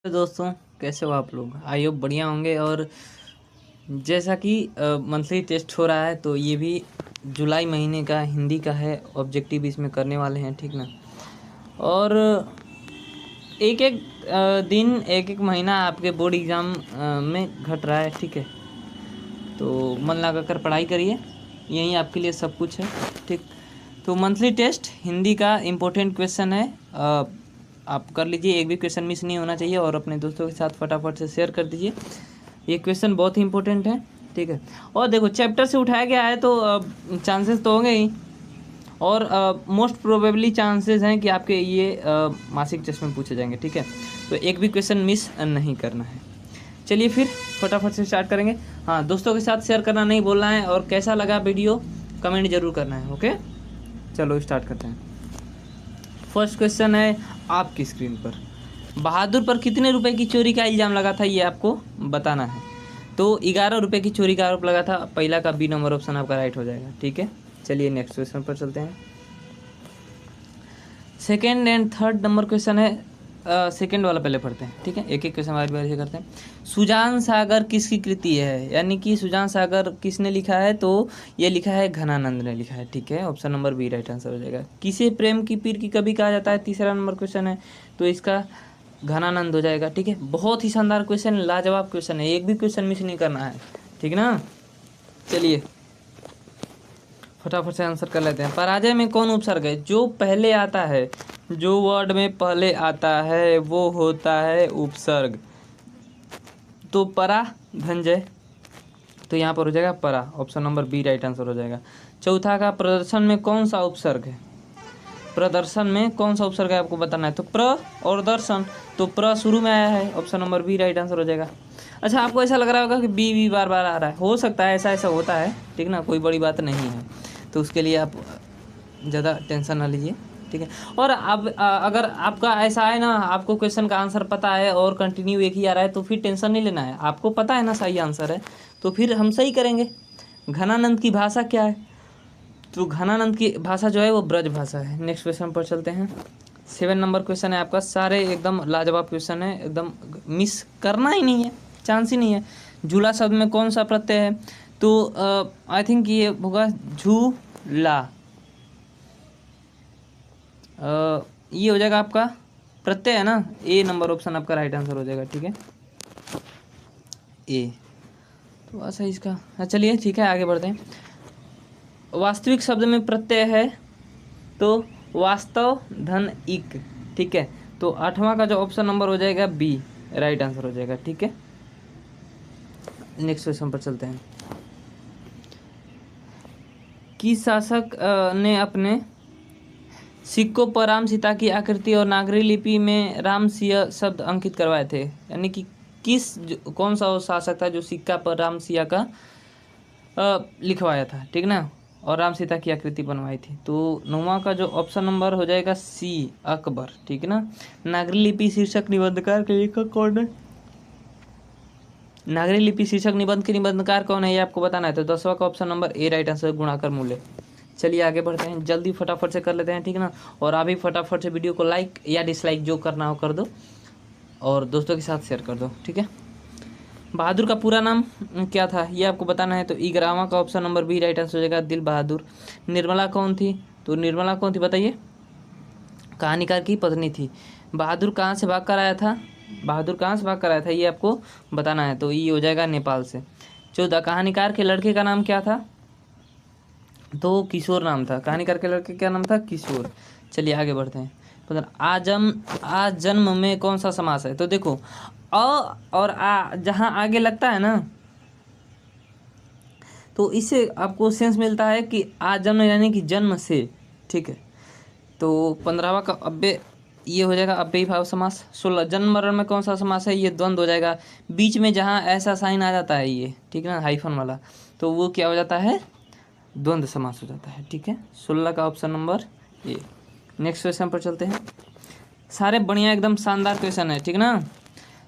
तो दोस्तों, कैसे हो आप लोग? आई होप बढ़िया होंगे। और जैसा कि मंथली टेस्ट हो रहा है, तो ये भी जुलाई महीने का हिंदी का है। ऑब्जेक्टिव इसमें करने वाले हैं, ठीक ना। और एक एक दिन, एक एक महीना आपके बोर्ड एग्ज़ाम में घट रहा है, ठीक है। तो मन लगा कर पढ़ाई करिए, यही आपके लिए सब कुछ है, ठीक। तो मंथली टेस्ट हिंदी का इम्पोर्टेंट क्वेश्चन है, आप कर लीजिए। एक भी क्वेश्चन मिस नहीं होना चाहिए और अपने दोस्तों के साथ फटाफट से शेयर कर दीजिए। ये क्वेश्चन बहुत ही इंपॉर्टेंट है, ठीक है। और देखो, चैप्टर से उठाया गया है तो चांसेस तो होंगे ही, और मोस्ट प्रोबेबली चांसेस हैं कि आपके ये मासिक टेस्ट में पूछे जाएंगे, ठीक है। तो एक भी क्वेश्चन मिस नहीं करना है। चलिए फिर फटाफट से स्टार्ट करेंगे। हाँ, दोस्तों के साथ शेयर करना नहीं बोलना है, और कैसा लगा वीडियो कमेंट जरूर करना है, ओके। चलो स्टार्ट करते हैं। फर्स्ट क्वेश्चन है आपकी स्क्रीन पर। बहादुर पर कितने रुपए की चोरी का इल्ज़ाम लगा था, ये आपको बताना है। तो 11 रुपये की चोरी का आरोप लगा था। पहला का बी नंबर ऑप्शन आपका राइट हो जाएगा, ठीक है। चलिए नेक्स्ट क्वेश्चन पर चलते हैं। Second and third number question है। सेकेंड वाला पहले पढ़ते हैं, ठीक है। एक एक क्वेश्चन बारी बारी से करते हैं। सुजान सागर किसकी कृति है, यानी कि सुजान सागर किसने लिखा है? तो ये लिखा है घनानंद ने लिखा है, ठीक है। Option number B right answer हो जाएगा। किसे प्रेम की पीर की कवि कहा जाता है, तीसरा नंबर क्वेश्चन है, तो इसका घनानंद हो जाएगा, ठीक है। बहुत ही शानदार क्वेश्चन, लाजवाब क्वेश्चन है, एक भी क्वेश्चन मिस नहीं करना है, ठीक ना। चलिए फटाफट से आंसर कर लेते हैं। पराजय में कौन उपसर्ग है? जो पहले आता है, जो वर्ड में पहले आता है वो होता है उपसर्ग। तो परा धनजय, तो यहाँ पर हो जाएगा परा। Option number B right answer हो जाएगा। चौथा का प्रदर्शन में कौन सा उपसर्ग है? प्रदर्शन में कौन सा उपसर्ग है आपको बताना है। तो प्र और दर्शन, तो प्र शुरू में आया है। Option number B right answer हो जाएगा। अच्छा, आपको ऐसा लग रहा होगा कि बी बार बार आ रहा है, हो सकता है ऐसा होता है, ठीक ना, कोई बड़ी बात नहीं है। तो उसके लिए आप ज़्यादा टेंशन ना लीजिए, ठीक है। और अब अगर आपका ऐसा है ना, आपको क्वेश्चन का आंसर पता है और कंटिन्यू एक ही आ रहा है, तो फिर टेंशन नहीं लेना है। आपको पता है ना सही आंसर है, तो फिर हम सही करेंगे। घनानंद की भाषा क्या है? तो घनानंद की भाषा जो है वो ब्रज भाषा है। नेक्स्ट क्वेश्चन पर चलते हैं। 7 नंबर क्वेश्चन है आपका। सारे एकदम लाजवाब क्वेश्चन है, एकदम मिस करना ही नहीं है, चांस ही नहीं है। झूला शब्द में कौन सा प्रत्यय है? तो आई थिंक ये होगा झूला। ये हो जाएगा आपका प्रत्यय है ना, ए नंबर ऑप्शन आपका राइट आंसर हो जाएगा, ठीक है। ए तो बस है इसका। हाँ चलिए ठीक है, आगे बढ़ते हैं। वास्तविक शब्द में प्रत्यय है, तो वास्तव धन इक, ठीक है। तो 8वां का जो ऑप्शन नंबर हो जाएगा बी राइट आंसर हो जाएगा, ठीक है। नेक्स्ट क्वेश्चन पर चलते हैं। किस शासक ने अपने सिक्कों पर राम सीता की आकृति और नागरी लिपि में राम सिया शब्द अंकित करवाए थे? यानी कि कौन सा वो शासक था जो सिक्का पर राम सिया का लिखवाया था, ठीक ना, और राम सीता की आकृति बनवाई थी? तो 9वां का जो ऑप्शन नंबर हो जाएगा सी अकबर, ठीक है ना। नागरी लिपि शीर्षक निबंधकार के लेखक कौन है? नागरी लिपि शीर्षक निबंध के निबंधकार कौन है, ये आपको बताना है। तो 10वां का option number A right answer Gunakar मूल्य। चलिए आगे बढ़ते हैं, जल्दी फटाफट से कर लेते हैं, ठीक ना। और अभी फटाफट से वीडियो को लाइक या डिसलाइक जो करना हो कर दो, और दोस्तों के साथ शेयर कर दो, ठीक है। बहादुर का पूरा नाम क्या था, ये आपको बताना है। तो 11वां का option number B right answer हो जाएगा दिल बहादुर। निर्मला कौन थी? तो निर्मला कौन थी बताइए? कहानीकार की पत्नी थी। बहादुर कहाँ से भाग कर आया था? बहादुर कहाँ से भाग कर आया था, ये आपको बताना है। तो ये हो जाएगा नेपाल से। 14 कहानीकार के लड़के का नाम क्या था? तो किशोर नाम था। कहानीकार के लड़के क्या नाम था? किशोर। चलिए आगे बढ़ते हैं। आज जन्म में कौन सा समास है? तो देखो, अ और आ जहाँ आगे लगता है ना, तो इससे आपको सेंस मिलता है कि आज जन्म यानी कि जन्म से, ठीक है। तो 15वां का अव्यय ये हो जाएगा अव्ययी भाव समास। 16 जन्म मरण में कौन सा समास है? ये द्वंद्व हो जाएगा। बीच में जहाँ ऐसा साइन आ जाता है ये, ठीक है ना, हाइफन वाला, तो वो क्या हो जाता है? द्वंद्व समास हो जाता है, ठीक है। 16 का option number A. Next question पर चलते हैं। सारे बढ़िया एकदम शानदार क्वेश्चन है, ठीक ना।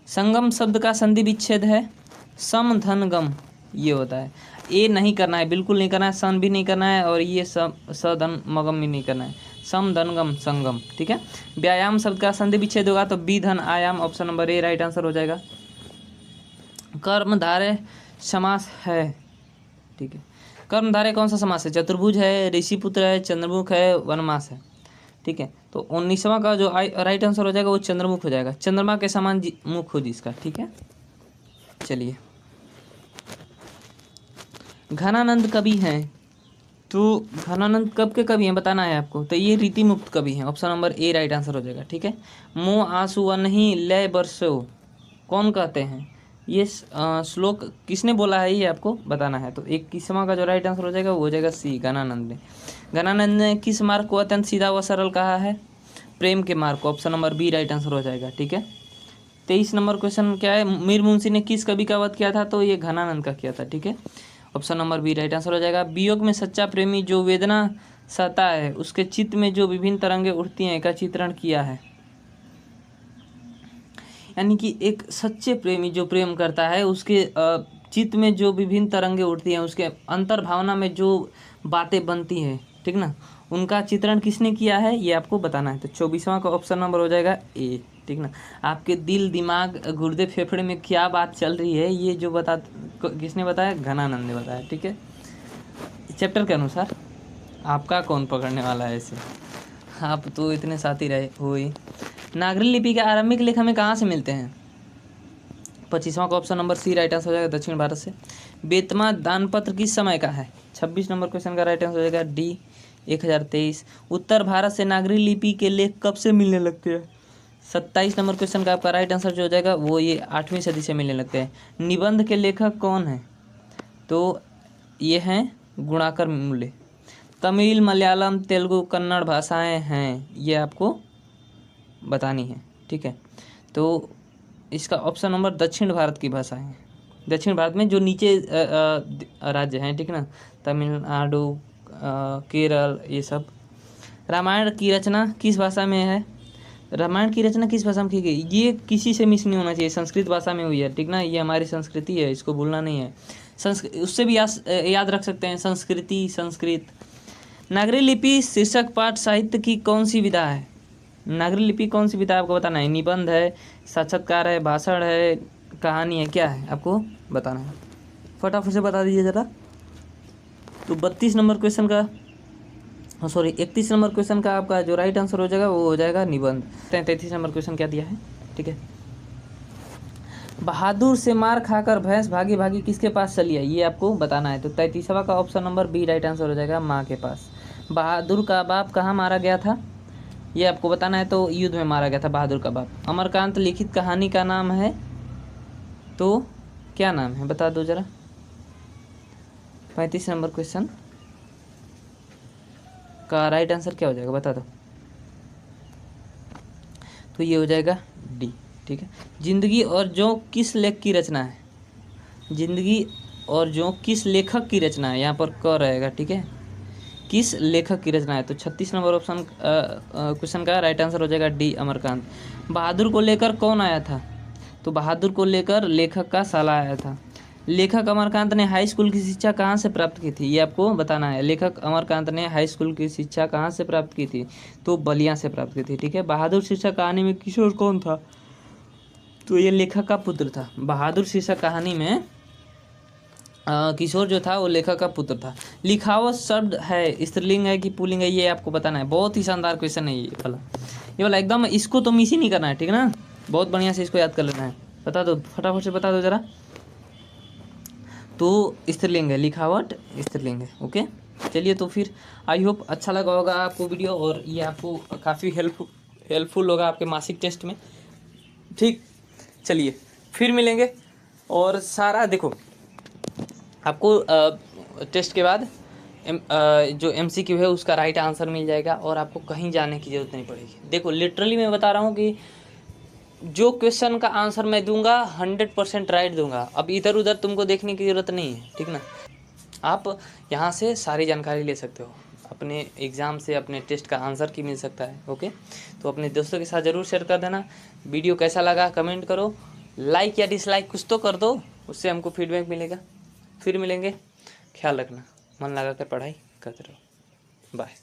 संगम शब्द का संधि विच्छेद है सम धन गम, ये होता है। ए नहीं करना है, बिल्कुल नहीं करना है, सन भी नहीं करना है, और ये सधन मगम भी नहीं करना है। सम धन गम संगम, ठीक है। व्यायाम शब्द का संधि विच्छेद होगा तो बी धन आयाम, option number A right answer हो जाएगा। कर्मधारय समास है, ठीक है। कर्मधारय कौन सा समास है? चतुर्भुज है, ऋषिपुत्र है, चंद्रमुख है, वनमास है, ठीक है। तो 19वां का जो राइट आंसर हो जाएगा वो चंद्रमुख हो जाएगा। चंद्रमा के समान मुख हो जिसका, ठीक है। चलिए, घनानंद कवि हैं, तो घनानंद कब के कवि हैं बताना है आपको। तो ये रीति मुक्त कवि हैं, option number A right answer हो जाएगा, ठीक है। मोह आंसू नहीं लय बरसो कौन कहते हैं? ये श्लोक किसने बोला है ये आपको बताना है। तो 21वां का जो राइट आंसर हो जाएगा वो हो जाएगा सी, घनानंद ने। घनानंद ने किस मार्ग को अत्यंत सीधा व सरल कहा है? प्रेम के मार्ग को, option number B right answer हो जाएगा, ठीक है। 23 नंबर क्वेश्चन क्या है? मीर मुंशी ने किस कवि का वध किया था? तो ये घनानंद का किया था, ठीक है। Option number B right answer हो जाएगा। वियोग में सच्चा प्रेमी जो वेदना सहता है उसके चित्त में जो विभिन्न तरंगे उठती हैं का चित्रण किया है। यानी कि एक सच्चे प्रेमी जो प्रेम करता है उसके चित्त में जो विभिन्न तरंगे उठती हैं, उसके अंतर भावना में जो बातें बनती हैं, ठीक ना, उनका चित्रण किसने किया है ये आपको बताना है। तो 24वां का ऑप्शन नंबर हो जाएगा ए, ठीक ना। आपके दिल दिमाग गुर्दे फेफड़े में क्या बात चल रही है ये जो किसने बताया? घनानंद ने बताया, ठीक है। चैप्टर के अनुसार आपका कौन पकड़ने वाला है ऐसे, आप तो इतने साथी रहे हो ही। नागरी लिपि के आरंभिक लेख हमें कहाँ से मिलते हैं? 25वां का option number C right answer हो जाएगा, दक्षिण भारत से। बेतमा दानपत्र किस समय का है? 26 नंबर क्वेश्चन का राइट आंसर हो जाएगा डी, 1023। उत्तर भारत से नागरी लिपि के लेख कब से मिलने लगते हैं? 27 नंबर क्वेश्चन का आपका राइट आंसर जो हो जाएगा वो ये 8वीं सदी से मिलने लगते हैं। निबंध के लेखक कौन हैं? तो ये हैं गुणाकर मूल्य। तमिल मलयालम तेलुगु कन्नड़ भाषाएं हैं, ये आपको बतानी है, ठीक है। तो इसका ऑप्शन नंबर दक्षिण भारत की भाषा है। दक्षिण भारत में जो नीचे राज्य हैं, ठीक ना, तमिलनाडु, केरल, ये सब। रामायण की रचना किस भाषा में है? रामायण की रचना किस भाषा में की गई? ये किसी से मिस नहीं होना चाहिए, संस्कृत भाषा में हुई है, ठीक ना। ये हमारी संस्कृति है, इसको भूलना नहीं है। उससे भी याद रख सकते हैं, संस्कृति, संस्कृत। नागरी लिपि शीर्षक पाठ साहित्य की कौन सी विधा है? नागरी लिपि कौन सी विधा आपको बताना है? निबंध है, साक्षात्कार है, भाषण है, कहानी है, क्या है आपको बताना है? फटाफट से बता दीजिए ज़रा। तो 32 नंबर क्वेश्चन का 31 नंबर क्वेश्चन का आपका जो राइट आंसर हो जाएगा वो हो जाएगा निबंध। 33 नंबर क्वेश्चन क्या दिया है, ठीक है। बहादुर से मार खाकर भैंस भागी भागी किसके पास चली आई? ये आपको बताना है। तो 33वां का option number B right answer हो जाएगा, माँ के पास। बहादुर का बाप कहाँ मारा गया था ये आपको बताना है। तो युद्ध में मारा गया था बहादुर का बाप। अमरकांत लिखित कहानी का नाम है, तो क्या नाम है बता दो जरा। 35 नंबर क्वेश्चन का राइट आंसर क्या हो जाएगा बता दो। तो ये हो जाएगा डी, ठीक है। जिंदगी और जो किस लेख की रचना है? जिंदगी और जो किस लेखक की रचना है, यहाँ पर क रहेगा, ठीक है। किस लेखक की रचना है? तो 36 नंबर ऑप्शन क्वेश्चन का राइट आंसर हो जाएगा डी, अमरकांत। बहादुर को लेकर कौन आया था? तो बहादुर को लेकर लेखक का साला आया था। लेखक अमरकांत ने हाई स्कूल की शिक्षा कहाँ से प्राप्त की थी? ये आपको बताना है। लेखक अमरकांत ने हाई स्कूल की शिक्षा कहाँ से प्राप्त की थी? तो बलिया से प्राप्त की थी, ठीक है। बहादुर शीर्षक कहानी में किशोर कौन था? तो ये लेखक का पुत्र था। बहादुर शीर्षक कहानी में किशोर जो था वो लेखक का पुत्र था। लिखावट शब्द है स्त्रीलिंग है कि पुल्लिंग है, ये आपको बताना है। बहुत ही शानदार क्वेश्चन है ये वाला एकदम, इसको तो मिस ही नहीं करना है, ठीक है ना। बहुत बढ़िया से इसको याद कर लेना है। बता दो फटाफट से बता दो ज़रा। तो स्त्रीलिंग है, लिखावट स्त्रीलिंग है, ओके। चलिए तो फिर आई होप अच्छा लगा होगा आपको वीडियो, और ये आपको काफ़ी हेल्पफुल होगा आपके मासिक टेस्ट में, ठीक। चलिए फिर मिलेंगे, और सारा देखो आपको टेस्ट के बाद जो MCQ है उसका राइट आंसर मिल जाएगा, और आपको कहीं जाने की ज़रूरत नहीं पड़ेगी। देखो लिटरली मैं बता रहा हूँ कि जो क्वेश्चन का आंसर मैं दूंगा 100% राइट दूंगा। अब इधर उधर तुमको देखने की ज़रूरत नहीं है, ठीक ना। आप यहाँ से सारी जानकारी ले सकते हो, अपने एग्ज़ाम से अपने टेस्ट का आंसर की मिल सकता है, ओके। तो अपने दोस्तों के साथ ज़रूर शेयर कर देना। वीडियो कैसा लगा कमेंट करो, लाइक या डिसलाइक कुछ तो कर दो, उससे हमको फीडबैक मिलेगा। फिर मिलेंगे, ख्याल रखना, मन लगा कर पढ़ाई करते रहो, बाय।